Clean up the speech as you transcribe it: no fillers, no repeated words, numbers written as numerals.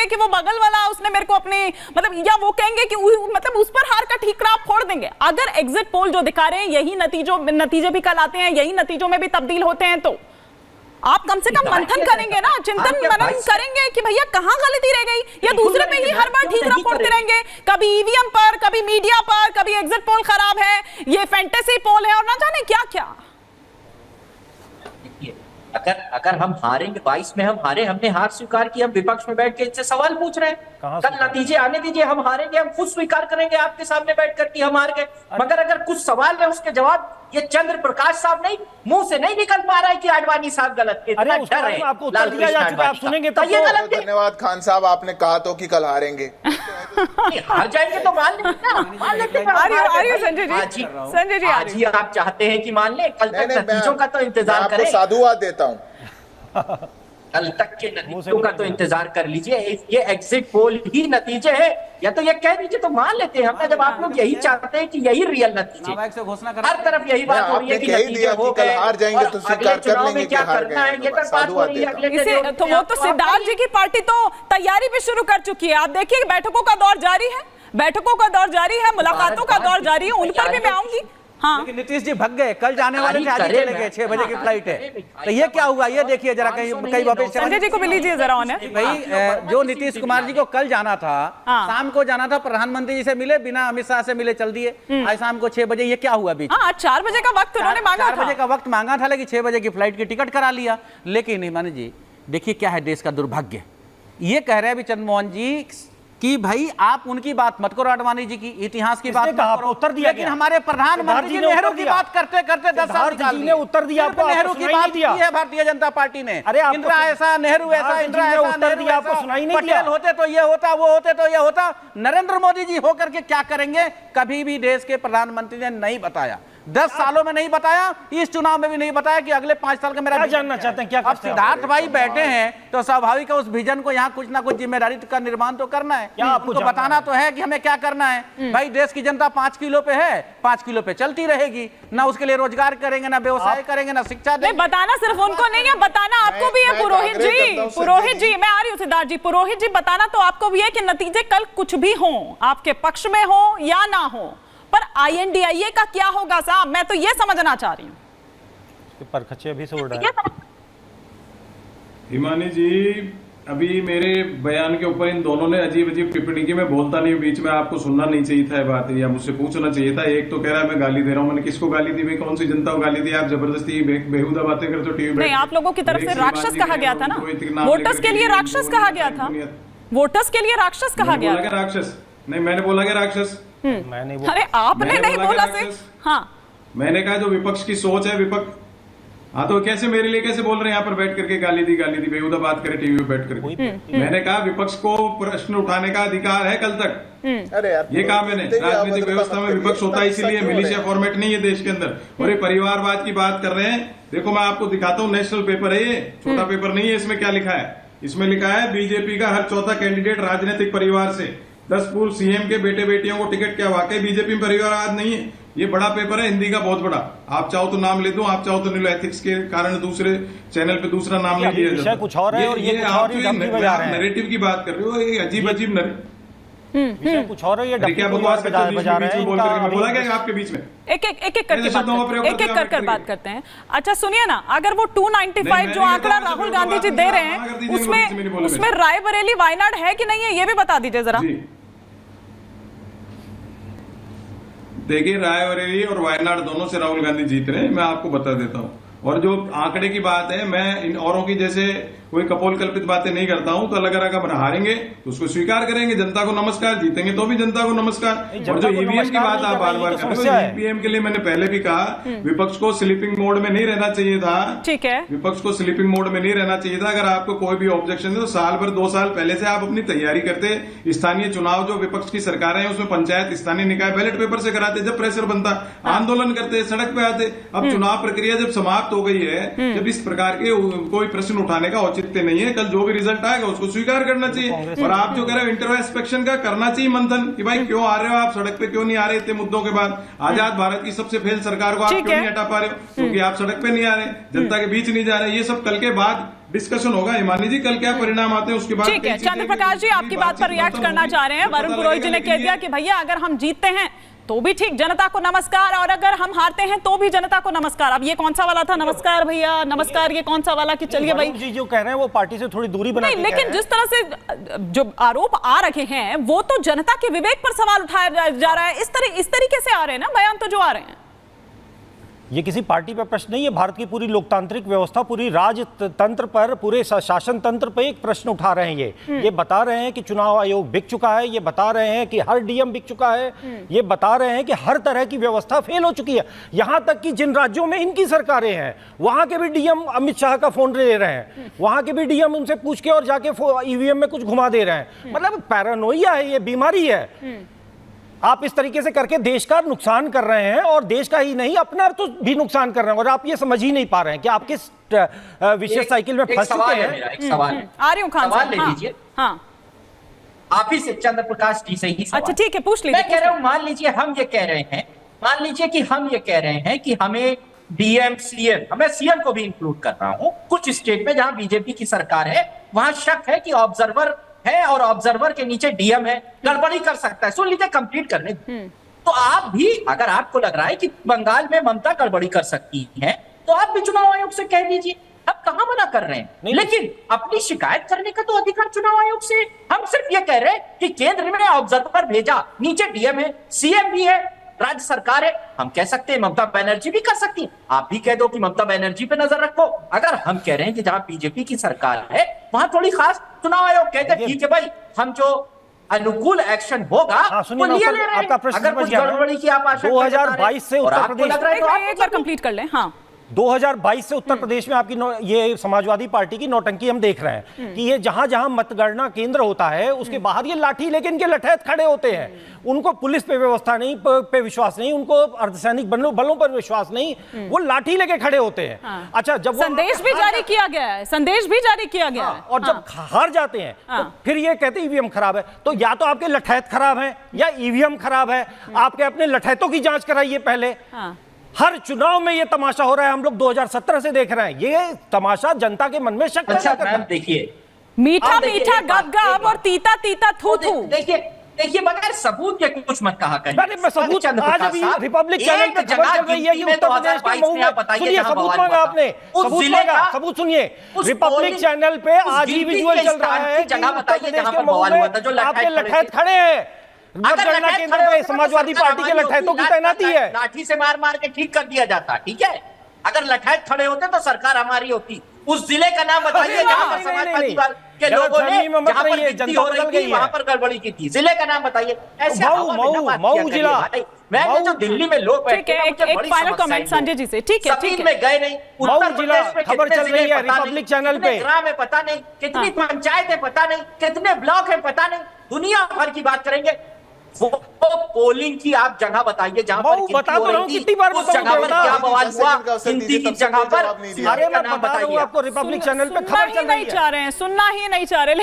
कि वो बगल वाला उसने मेरे को अपने मतलब, या वो कहेंगे कि मतलब उस पर हार का ठीकरा आप फोड़ देंगे। अगर एग्जिट पोल जो दिखा रहे हैं यही नतीजे भी कल आते हैं, यही नतीजों में भी तब्दील होते हैं, तो आप कम से कम मंथन करेंगे ना, चिंतन मनन करेंगे कि भैया कहां गलती रह गई, या दूसरे पे ही हर बार ठीकरा फोड़ते रहेंगे, कभी ईवीएम पर, कभी मीडिया पर, कभी एग्जिट पोल खराब है, ये फैंटेसी पोल है और ना जाने क्या क्या। अगर हम हारेंगे, 22 में हम हारे, हमने हार स्वीकार की, हम विपक्ष में बैठ के इनसे सवाल पूछ रहे हैं, कल नतीजे आने दीजिए, हम हारेंगे, हम खुद स्वीकार करेंगे आपके सामने बैठ कर कि हम हार गए। मगर अगर कुछ सवाल है उसके जवाब ये चंद्र प्रकाश साहब नहीं, मुंह से नहीं निकल पा रहा है कि आडवाणी साहब गलत थे, इतना डर है। आपको उत्तर दिया जा चुका है, आप सुनेंगे तो ये गलत है। धन्यवाद खान साहब, आपने कहा तो कि कल हारेंगे। हार जाएंगे तो मान लेते ना, मान लेते संजय जी, आज ही आप चाहते हैं कि मान ले, कल तक नतीजों का तो इंतजार करें। आपको साधुवाद देता हूँ, कल तक के नतीजों का तो इंतजार कर लीजिए, ये एग्जिट पोल ही नतीजे है, या तो ये कह दीजिए तो मान लेते हैं, जब आप लोग यही चाहते हैं कि यही रियल नतीजे, हर तरफ यही बात हो रही है कि नतीजे हो गए, हार जाएंगे तो स्वीकार कर लेंगे क्या करना है, ये तक बात हो रही है अगले। तो वो तो सिद्धार्थ जी की पार्टी तो तैयारी भी शुरू कर चुकी है। आप देखिए बैठकों का दौर जारी है, बैठकों का दौर जारी है, मुलाकातों का दौर जारी है, उन पर भी मैं आऊंगी। हाँ, लेकिन नीतीश जी भग गए, कल जाने वाले थे, आज ही चले गए, 6 बजे की फ्लाइट है, तो ये क्या हुआ ये देखिए जरा, कहीं संजय जी को भी लीजिए जरा ऑनर। भाई जो नीतीश कुमार जी को कल जाना था, शाम को जाना था, प्रधानमंत्री जी से मिले, बिना अमित शाह से मिले चल दिए, आज शाम को 6 बजे, ये क्या हुआ बीच? आज 4 बजे का वक्त उन्होंने मांगा था, 4 बजे का वक्त मांगा था, लेकिन 6 बजे की फ्लाइट की टिकट करा लिया। लेकिन हिमानी जी देखिए क्या है देश का दुर्भाग्य, ये कह रहे हैं चंद्रमोहन जी कि भाई आप उनकी बात मत करो, आडवाणी जी की इतिहास की बात मत करो, उत्तर दिया, लेकिन हमारे प्रधानमंत्री जी नेहरू की बात करते करते 10 साल ने उत्तर दिया, आपको नेहरू की बात की है भारतीय जनता पार्टी ने। इंदिरा ऐसा, नेहरू ऐसा, इंदिरा ऐसा, उत्तर दिया, आपको सुनाई नहीं दिया। पटेल होते तो ये होता, वो होते तो ये होता। नरेंद्र मोदी जी होकर के क्या करेंगे, कभी भी देश के प्रधानमंत्री ने नहीं बताया, 10 सालों में नहीं बताया, इस चुनाव में भी नहीं बताया कि अगले 5 साल का मेरा जानना चाहते हैं क्या। अब सिद्धार्थ भाई बैठे हैं तो स्वाभाविक है उस विजन को यहाँ कुछ ना कुछ जिम्मेदारी का निर्माण तो करना है, आपको बताना तो है कि हमें क्या करना है। भाई देश की जनता 5 किलो पे है, 5 किलो पे चलती रहेगी, ना उसके लिए रोजगार करेंगे, ना व्यवसाय करेंगे, ना शिक्षा देंगे। बताना सिर्फ उनको नहीं है, बताना आपको भी है। पुरोहित जी मैं आ रही हूँ, सिद्धार्थ जी, पुरोहित जी बताना तो आपको भी है कि नतीजे कल कुछ भी हो, आपके पक्ष में हो या ना हो, पर INDIA का क्या होगा साहब, मैं तो ये समझना चाह रही हूँ। पर खच्चे अभी से उड़ रहा है। हिमानी जी अभी मेरे बयान के ऊपर इन दोनों ने अजीब अजीब टिप्पणी की, मैं बोलता नहीं हूँ बीच में, आपको सुनना नहीं चाहिए था बात, या मुझसे पूछना चाहिए था। एक तो कह रहा है मैं गाली दे रहा हूँ, मैंने किसको गाली दी, कौन सी जनता को गाली दी? आप जबरदस्ती बेहुदा बातें करते हो टीवी में। नहीं, आप लोगों की तरफ से राक्षस कहा गया था ना, वोटर्स के लिए राक्षस कहा गया था, वोटर्स के लिए राक्षस कहा गया था। राक्षस नहीं, मैंने बोला क्या राक्षस? मैंने अरे आपने नहीं बोला सिर्फ, हाँ मैंने कहा जो विपक्ष की सोच है, विपक्ष, हाँ तो कैसे मेरे लिए कैसे बोल रहे हैं यहाँ पर बैठ करके गाली दी बेहुदा बात करे टीवी पे बैठ करके। मैंने कहा विपक्ष को प्रश्न उठाने का अधिकार है कल तक। अरे यार ये कहा मैंने, राजनीतिक व्यवस्था में विपक्ष होता है, इसीलिए मिलिशिया फॉर्मेट नहीं है देश के अंदर। और ये परिवारवाद की बात कर रहे हैं, देखो मैं आपको दिखाता हूँ, नेशनल पेपर है ये, छोटा पेपर नहीं है। इसमें क्या लिखा है? इसमें लिखा है बीजेपी का हर चौथा कैंडिडेट राजनीतिक परिवार से, 10 पूर्व सीएम के बेटे बेटियों को टिकट। क्या वाकई बीजेपी में परिवारवाद नहीं है? ये बड़ा पेपर है, हिंदी का बहुत बड़ा, आप चाहो तो नाम ले दो, आप चाहो तो नहीं लो, एथिक्स के कारण दूसरे चैनल पे दूसरा नाम नहीं लिया जाता। कुछ और है और ये आप नैरेटिव की बात कर रहे हो, ये अजीब अजीब कुछ और है, ये क्या बकवास बजा रहे हैं, बोला क्या आपके बीच में? एक कर बात करते हैं। अच्छा सुनिए ना, अगर वो 295 जो आंकड़ा राहुल गांधी जी दे रहे हैं, उसमें रायबरेली वायनाड है कि नहीं है, ये भी बता दीजिए जरा। देखिए रायबरेली और वायनाड दोनों से राहुल गांधी जीत रहे हैं, मैं आपको बता देता हूँ। और जो आंकड़े की बात है, मैं इन औरों की जैसे कोई कपोल कल्पित बातें नहीं करता हूं। तो अगर हारेंगे तो उसको स्वीकार करेंगे, जनता को नमस्कार, जीतेंगे तो भी जनता को नमस्कार। और जो ईवीएम की बात आप बार बार कर रहे हो, ईवीएम के लिए मैंने पहले भी कहा, विपक्ष को स्लीपिंग मोड में नहीं रहना चाहिए था। ठीक है, विपक्ष को स्लीपिंग मोड में नहीं रहना चाहिए था। अगर आपको कोई भी ऑब्जेक्शन है तो साल भर 2 साल पहले से आप अपनी तैयारी करते। स्थानीय चुनाव जो विपक्ष की सरकार है उसमें पंचायत, स्थानीय निकाय बैलेट पेपर से कराते, जब प्रेशर बनता आंदोलन करते, सड़क पे आते। अब चुनाव प्रक्रिया जब समाप्त हो गई है, जब इस प्रकार के कोई प्रश्न उठाने का औचित्य नहीं है। कल जो भी रिजल्ट आएगा उसको स्वीकार करना चाहिए। और आप जो कह रहे हो इंट्रोस्पेक्शन का, करना चाहिए मंथन कि भाई क्यों आ रहे हो आप सड़क पे, क्यों नहीं आ रहे इतने मुद्दों के बाद। आजाद भारत की सबसे फेल सरकार को आप क्यों नहीं हटा पा रहे हो? क्योंकि आप सड़क पे नहीं आ रहे, जनता के बीच नहीं जा रहे। ये सब कल के बाद डिस्कशन होगा। हिमानी जी कल क्या परिणाम आते हैं उसके बाद ठीक है, चंद्र प्रकाश जी आपकी बात पर रिएक्ट करना चाह रहे हैं। वरुण पुरोहित जी ने कह दिया कि भैया अगर हम जीतते हैं तो भी ठीक, जनता को नमस्कार, और अगर हम हारते हैं तो भी जनता को नमस्कार। अब ये कौन सा वाला था नमस्कार भैया नमस्कार, ये कौन सा वाला कि चलिए भाई जी जो कह रहे हैं वो पार्टी से थोड़ी दूरी बना नहीं, के लेकिन कह रहे हैं। जिस तरह से जो आरोप आ रहे हैं वो तो जनता के विवेक पर सवाल उठाया जा रहा है। इस तरीके से आ रहे हैं ना बयान तो जो आ रहे हैं। ये किसी पार्टी पर प्रश्न नहीं है, भारत की पूरी लोकतांत्रिक व्यवस्था, पूरी राजतंत्र पर, पूरे शासन तंत्र पर एक प्रश्न उठा रहे हैं। ये बता रहे हैं कि चुनाव आयोग बिक चुका है, ये बता रहे हैं कि हर डीएम बिक चुका है, ये बता रहे हैं कि हर तरह की व्यवस्था फेल हो चुकी है। यहां तक कि जिन राज्यों में इनकी सरकारें हैं वहां के भी डीएम अमित शाह का फोन ले रहे हैं, वहां के भी डीएम उनसे पूछ के और जाके ईवीएम में कुछ घुमा दे रहे हैं। मतलब पैरानोइया है, ये बीमारी है। आप इस तरीके से करके देश का नुकसान कर रहे हैं, और देश का ही नहीं अपना तो भी नुकसान कर रहे हैं, और आप ये समझ ही नहीं पा रहे हैं कि आप किस विशेष साइकिल में फंस चुके हैं। एक सवाल आ रही हूँ खान सवाल साहब, ले हाँ, लीजिए, हाँ आप ही से चंद्र प्रकाश जी से ही सवाल। अच्छा ठीक है, पूछ लीजिए। मैं कह रहा हूं, मान लीजिए हम ये कह रहे हैं, मान लीजिए कि हम ये कह रहे हैं कि हमें डीएम सीएम, हमें सीएम को भी इंक्लूड कर रहा हूं, कुछ स्टेट में जहां बीजेपी की सरकार है वहां शक है कि ऑब्जर्वर है और ऑब्जर्वर के नीचे डीएम है, गड़बड़ी कर सकता है। सुन लीजिए, कंप्लीट करने तो आप भी, अगर आपको लग रहा है कि बंगाल में ममता गड़बड़ी कर सकती है तो आप भी चुनाव आयोग से कह दीजिए। अब कहां मना कर रहे हैं, लेकिन अपनी शिकायत करने का तो अधिकार चुनाव आयोग से। हम सिर्फ ये कह रहे हैं कि केंद्र में ऑब्जर्वर भेजा, नीचे डीएम है, सीएम भी है, राज्य सरकार है। हम कह सकते हैं ममता बनर्जी भी कर सकती है, आप भी कह दो कि ममता बनर्जी पे नजर रखो। अगर हम कह रहे हैं कि जहां बीजेपी की सरकार है वहां थोड़ी खास, चुनाव आयोग कहते हैं ठीक है भाई, हम जो अनुकूल एक्शन होगा हाँ, सुनिए, वो लिए मैं ले रहे हैं। आपका प्रश्न अगर समझ कुछ गया मैं। गड़बड़ी की आप आशंका 2022 से और उत्तर आपको प्रदेश लग रहा है तो आप एक बार कंप्लीट कर लें। हाँ 2022 से उत्तर प्रदेश में आपकी ये समाजवादी पार्टी की नौटंकी हम देख रहे हैं कि ये जहां जहां मतगणना केंद्र होता है उसके बाहर ये लाठी लेके इनके लठैत खड़े होते हैं। उनको पुलिस पे व्यवस्था नहीं, पे विश्वास नहीं, उनको अर्धसैनिक बलों पर विश्वास नहीं, वो लाठी लेके खड़े होते हैं। हाँ। अच्छा, जब वो संदेश भी जारी किया गया है, संदेश भी जारी किया गया है, और जब हार जाते हैं तो फिर ये कहते ईवीएम खराब है। तो या तो आपके लठैत खराब है या ईवीएम खराब है। आपके अपने लठैतों की जांच कराइए पहले। हर चुनाव में ये तमाशा हो रहा है, हम लोग 2017 से देख रहे हैं। ये तमाशा जनता के मन में शक पैदा अच्छा करता है। मैम देखिए, मीठा आप देखिए, मीठा एक बात, गप गप और तीता तीता थू थू। देखिए बगैर सबूत के कुछ मत कहा करें। अरे मैं सबूत, आज अभी रिपब्लिक चैनल पे खबर चल रही है कि उत्तर प्रदेश के मऊ में, सुनिए सबूत मांगा आपने, सबूत मांगा, सबूत सुनिए। रिपब्लिक चैनल पे आज ही विजुअल चल रहा है कि उत्तर प्रदेश के मऊ में आपके लठैत खड़े हैं। मतगणना केंद्र पे समाजवादी पार्टी के लठैतों की तैनाती है। लाठी से मार मार के ठीक कर दिया जाता, ठीक है। अगर लठैत खड़े होते तो सरकार हमारी होती। उस जिले का नाम बताइए जहां पर समाजवादी के लोगों ने, जहां पर गिनती हो रही थी वहां पर गड़बड़ी की थी। जिले का नाम बताइए। ऐसे मऊ जिला, मैं जो दिल्ली में लोग बैठे हैं, एक फाइनल कमेंट संजय जी से, ठीक है ठीक है। में गए नहीं, उत्तर जिला प्रदेश में खबर चल रही है रिपब्लिक चैनल पे, ग्राम है पता नहीं, कितनी पंचायत है पता नहीं, कितने ब्लॉक है पता नहीं, दुनिया भर की बात करेंगे। वो पोलिंग की आप जगह बताइए जहां पर बता तो रहा हूं, कितनी बार उस जगह पर क्या बवाल हुआ, गिनती की जगह पर। अरे मैं बता रहा हूं आपको, रिपब्लिक चैनल पे खबर चल रही है। सुनना ही नहीं चाह रहे हैं, सुनना ही नहीं चाह रहे।